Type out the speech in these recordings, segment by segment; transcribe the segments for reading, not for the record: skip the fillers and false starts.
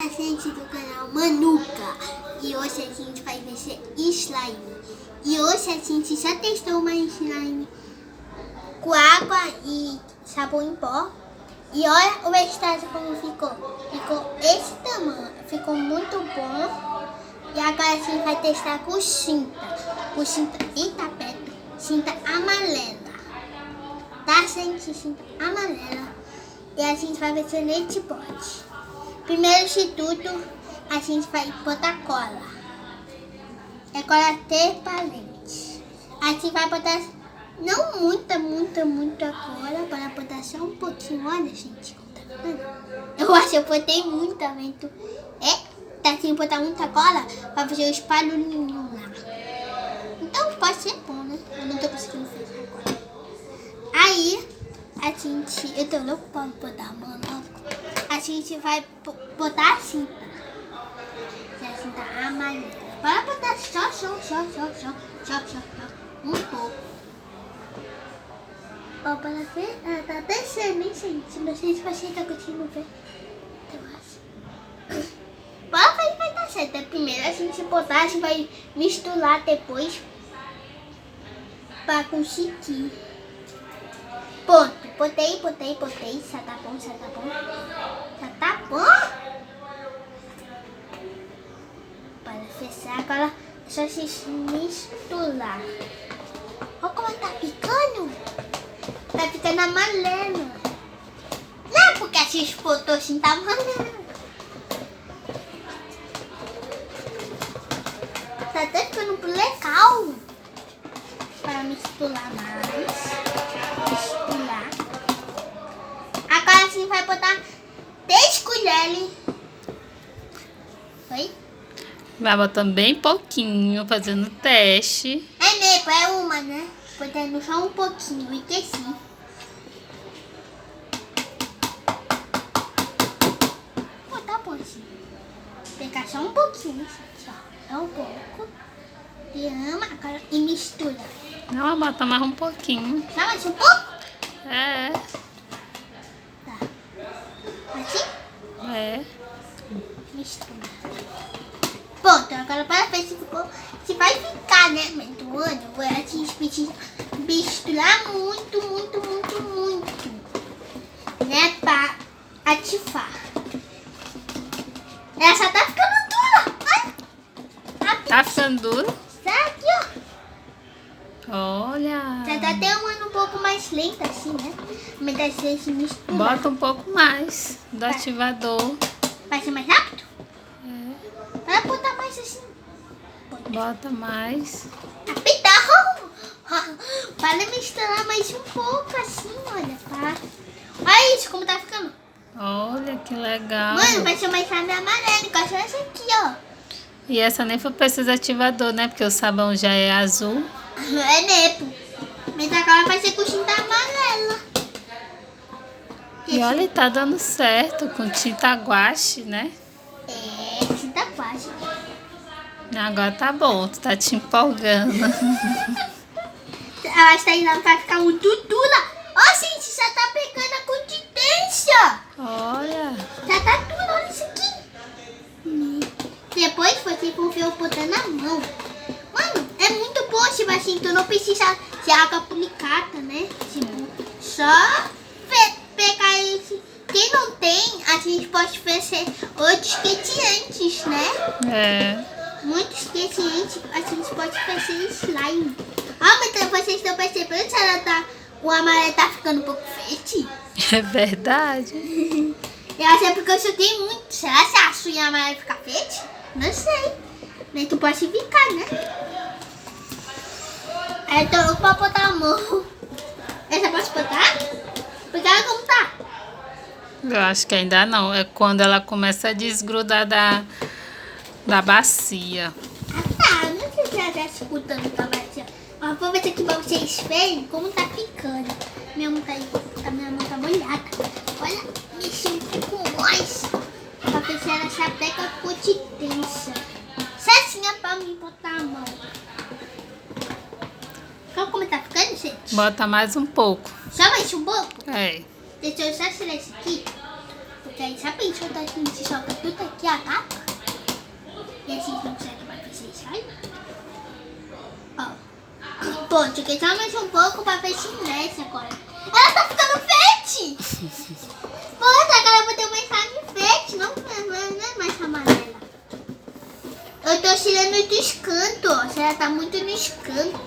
A gente do canal Manuka e hoje a gente vai mexer slime. E hoje a gente já testou uma slime com água e sabão em pó. E olha o resultado como ficou. Ficou esse tamanho, ficou muito bom. E agora a gente vai testar com cinta Itapeto, cinta amarela. Tá, gente? Cinta amarela. E a gente vai mexer nesse pote. Primeiro de tudo, a gente vai botar cola. É cola transparente. A gente vai botar não muita cola, para botar só um pouquinho. Olha, gente, como tá vendo? Eu acho que eu botei muito também. Tá sem botar muita cola, vai fazer os barulhinhos lá. Então pode ser bom, né? Eu não tô conseguindo fazer agora. Aí, eu tô louco pra botar a mão logo. A gente vai botar a cinta. A cinta amarela. Para botar só um pouco. Ó, para ver. Ela tá descendo, hein, gente? Não sei se você tá conseguindo ver. Eu acho. Bora ver se vai dar certo. Primeiro a gente botar, a gente vai misturar depois. Pra conseguir. Ponto. Botei. Já tá bom. Já tá bom? Para fechar, agora é só se misturar. Olha como tá ficando. Tá ficando amarelo. Não é porque a gente botou assim, tá amarelo. Tá até ficando legal. Para misturar mais. Agora a gente vai botar 3 colheres. Oi? Vai botando bem pouquinho, fazendo teste. É mesmo, é uma, né? Botando só um pouquinho, esqueci. Vou botar um pouquinho. Pegar só um pouquinho, gente, ó. Só um pouco. E ama, agora e mistura. Não, bota mais um pouquinho. Só mais um pouco? É. Tá. Assim? É. Mistura. Pronto, agora para ver se ficou. Se vai ficar, né? Mendoando, a gente precisa misturar muito. Né? Para ativar. Ela já tá ficando dura. Ai. Tá ficando duro? Tá aqui, ó. Olha. Já tá até um pouco mais lenta assim, né? Mas às vezes mistura. Bota um pouco mais do ativador. Vai ser mais rápido? É. Vai botar mais assim. Bota mais. Rapidão! Para misturar mais um pouco assim, olha, tá? Olha isso, como tá ficando. Olha que legal. Mano, vai ser mais chave amarelo, igual essa aqui, ó. E essa nem foi preciso ativador, né? Porque o sabão já é azul. É nepo. Mas agora vai ser com tinta amarela. E olha, tá dando certo com tinta guache, né? É, tinta guache. Agora tá bom, tu tá te empolgando. Eu acho que ainda vai ficar muito dura. Ó, gente, já tá pegando a consistência. Olha. Já tá dura, olha isso aqui. Depois vocês vão ver eu botando na mão. Mano, é muito bom, tipo assim, tu não precisa de água aplicada, né? Tipo, só pegar esse. Quem não tem, a gente pode fazer outros ingredientes, né? É. Muitos ingredientes, a gente pode fazer slime. Ah, mas vocês estão percebendo se o amarelo tá ficando um pouco verde? É verdade. Eu acho que é porque eu chutei muito. Será que a sua amarela fica verde? Não sei. Mas tu pode ficar, né? Aí eu tô louco pra botar a mão. Essa pode botar? Porque ela como tá? Eu acho que ainda não. É quando ela começa a desgrudar da bacia. Ah, tá. Não sei se ela tá escutando pra bacia. Mas vou ver aqui pra vocês verem como tá ficando. Minha mão tá molhada. Olha, mexi um pouco mais. Pra ver se ela já pega a consistência. Certinha pra mim botar a mão. Olha como tá ficando, gente? Bota mais um pouco. Só mais um pouco? É. Deixa eu só tirar isso aqui. Porque aí, sabe quando a gente joga tudo aqui a capa? E assim não consegue mais fazer isso aí? Ó. Pronto, aqui só mais um pouco pra ver se desce agora. Ela tá ficando fete! Pronto, agora eu vou ter uma mensagem fete, não é mais amarela. Eu tô tirando do escanto, ó. Ela tá muito no escanto.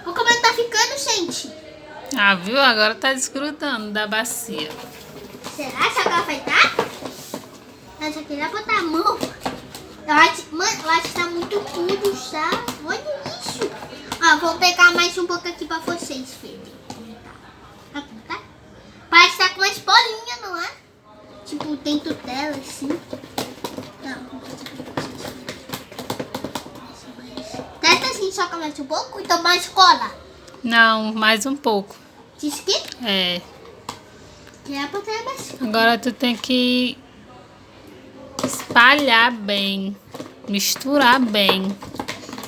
Olha como ela tá ficando, gente. Ah, viu? Agora tá desgrudando da bacia. Será que agora vai dar? Nossa, eu queria botar a mão. Mano, eu acho que tá muito tudo já. Olha isso. Ó, vou pegar mais um pouco aqui pra vocês verem. Tá? Parece que tá com umas bolinhas, não é? Tipo, dentro dela, assim. Não. Testa assim, só que mais um pouco. Então, mais cola. Não, mais um pouco. Diz que? É. Queria botar mais. Agora tu tem que espalhar bem, misturar bem.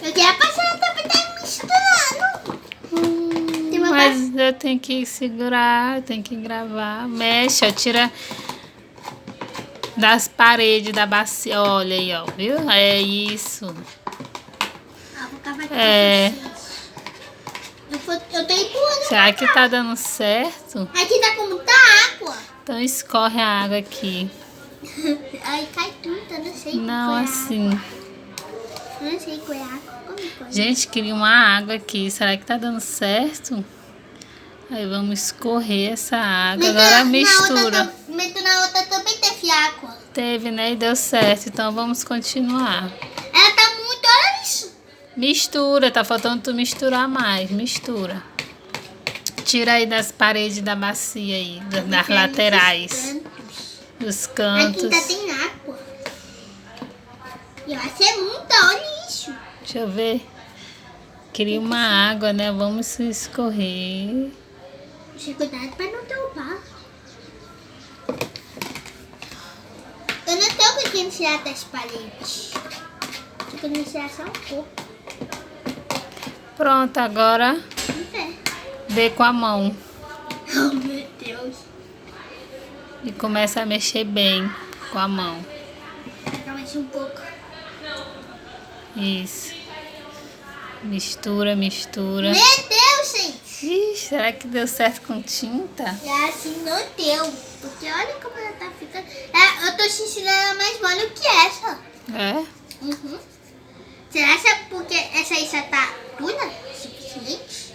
Eu queria passar também tá misturando. Tem uma Mas eu tenho que segurar, tenho que gravar. Mexe, ó, tira das paredes da bacia. Olha aí, ó, viu? É isso. vou cavar aqui É. pra vocês. Eu tô empurrando. Será que tá dando certo? Aqui tá com muita água. Então escorre a água aqui. Aí cai tudo, eu não sei Não, qual é a assim. água. Eu não sei qual é a água. Como é? Gente, queria uma água aqui. Será que tá dando certo? Aí vamos escorrer essa água. Agora mistura. Meto na outra também teve água. Teve, né? E deu certo. Então vamos continuar. Ela tá muito, olha isso. Mistura. Tá faltando tu misturar mais. Mistura. Tira aí das paredes da bacia aí. Das laterais. Dos Aqui cantos. ainda tem água. Eu acho que é muita, olha isso. Deixa eu ver. Queria uma água, né? Vamos escorrer. Cuidado pra não derrubar. Eu não tenho conseguindo tirar das paredes. Tô conseguindo tirar só um pouco. Pronto, agora Não é. dê com a mão. Oh, meu Deus. E começa a mexer bem com a mão. Vou pegar mais um pouco. Isso. Mistura, mistura. Meu Deus, gente. Ixi, será que deu certo com tinta? É assim, não deu. Porque olha como ela tá ficando. É, eu tô sentindo ela mais mole que essa. É? Uhum. Será que é porque essa aí já tá dura? Suficiente?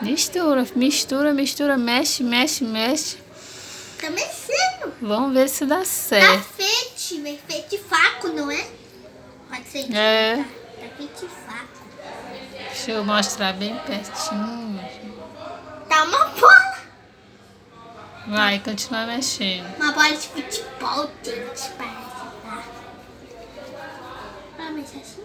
Mistura, mistura, mistura, mexe, mexe, mexe. Tá mexendo. Vamos ver se dá Tá certo. feito faco, não é? Pode ser. É. Tá feito faco. Deixa eu mostrar bem pertinho. Tá uma bola. Vai, continua mexendo. Uma bola de futebol, gente, parece, tá? Vamos mexer assim.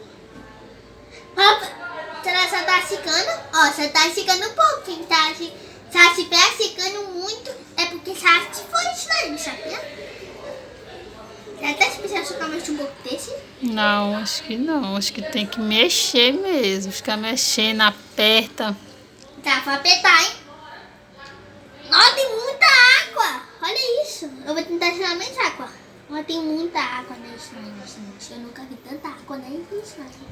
Ó, será que ela tá secando? Ó, você tá secando um pouquinho, tá? Se ela estiver secando muito, é porque se ela for slime, sabia? Será que tá precisando socar mais um pouco desse? Não, acho que não. Acho que tem que mexer mesmo. Ficar mexendo, aperta. Tá, vou apertar, hein? Nossa, tem muita água! Olha isso. Eu vou tentar tirar mais água. Ó, tem muita água na slime, gente. Eu nunca vi tanta água na slime.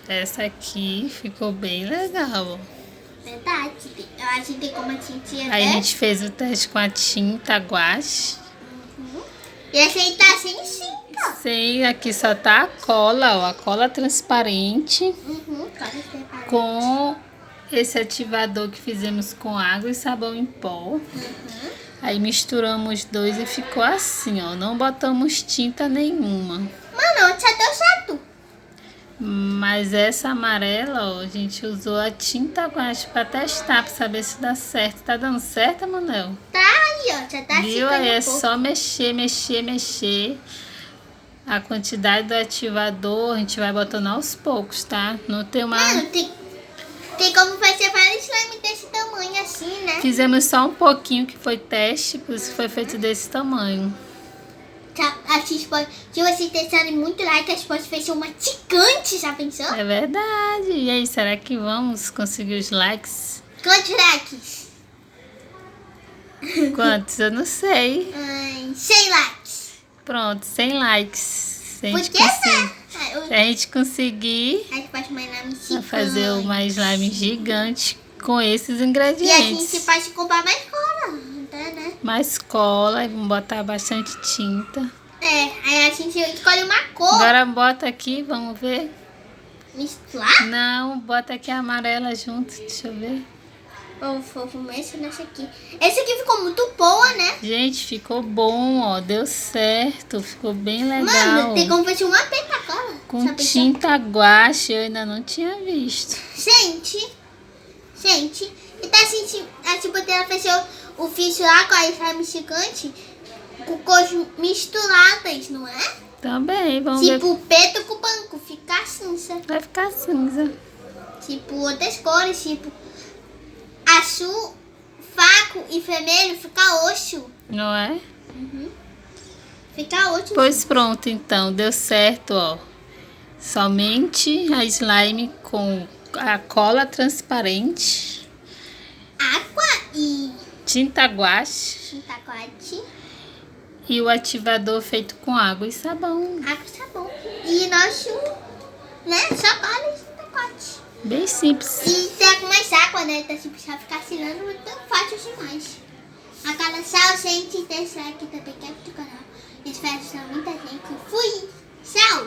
Essa aqui ficou bem legal. Verdade. Eu acho que tem como a gente ir Aí a até... gente fez o teste com a tinta guache. E essa aí tá sem cinta. Sim, aqui só tá a cola, ó. A cola transparente Pode separar. com esse ativador que fizemos com água e sabão em pó. Aí misturamos os dois e ficou assim, ó. Não botamos tinta nenhuma. Mano, já deu certo. Mas essa amarela, ó, a gente usou a tinta guache pra testar, pra saber se dá certo. Tá dando certo, Manuel? Tá aí, ó. Já tá Viu? secando Aí é um pouco. só mexer, mexer, mexer. A quantidade do ativador a gente vai botando aos poucos, tá? Não tem uma... Mano, tem como fazer vários slime desse tamanho assim, né? Fizemos só um pouquinho que foi teste, por isso que foi feito desse tamanho. Se vocês testarem muito like, as pode fechar uma gigante, já pensou? É verdade. E aí, será que vamos conseguir os likes? Quantos likes? Quantos? Eu não sei. 100 likes. Pronto, 100 likes. Se a gente, Porque se a gente conseguir a gente faz uma slime gigante. fazer uma slime gigante com esses E a ingredientes. gente pode comprar mais cola, né? Mais cola e vamos botar bastante tinta. Aí a gente escolhe uma cor. Agora bota aqui, vamos ver. Misturar? Não, bota aqui a amarela junto, deixa eu ver. Vamos começar nessa aqui. Esse aqui ficou muito boa, né? Gente, ficou bom, ó, deu certo, ficou bem legal. Mano, tem como fazer uma pentacola. Com tinta guache, eu ainda não tinha visto. Gente, e tá assim, tipo, ela fechou o ficho lá com a slime gigante com cores misturadas, não é? Também, vamos ver. Tipo, preto com branco, fica cinza. Vai ficar cinza. Tipo, outras cores, tipo, azul, faco e vermelho, fica roxo. Não é? Fica roxo. Pois pronto, então, deu certo, ó. Somente a slime com a cola transparente, Água e tinta guache chocolate. e o ativador feito com água e sabão. Água e sabão. E nosso, né, chocolate e chocolate. Bem simples. E tá com mais água, né? Tá tipo, já ficar assinando muito fácil demais. Agora, tchau, gente. Deixa like também, quer do canal. Espero que muita gente. Fui! Tchau!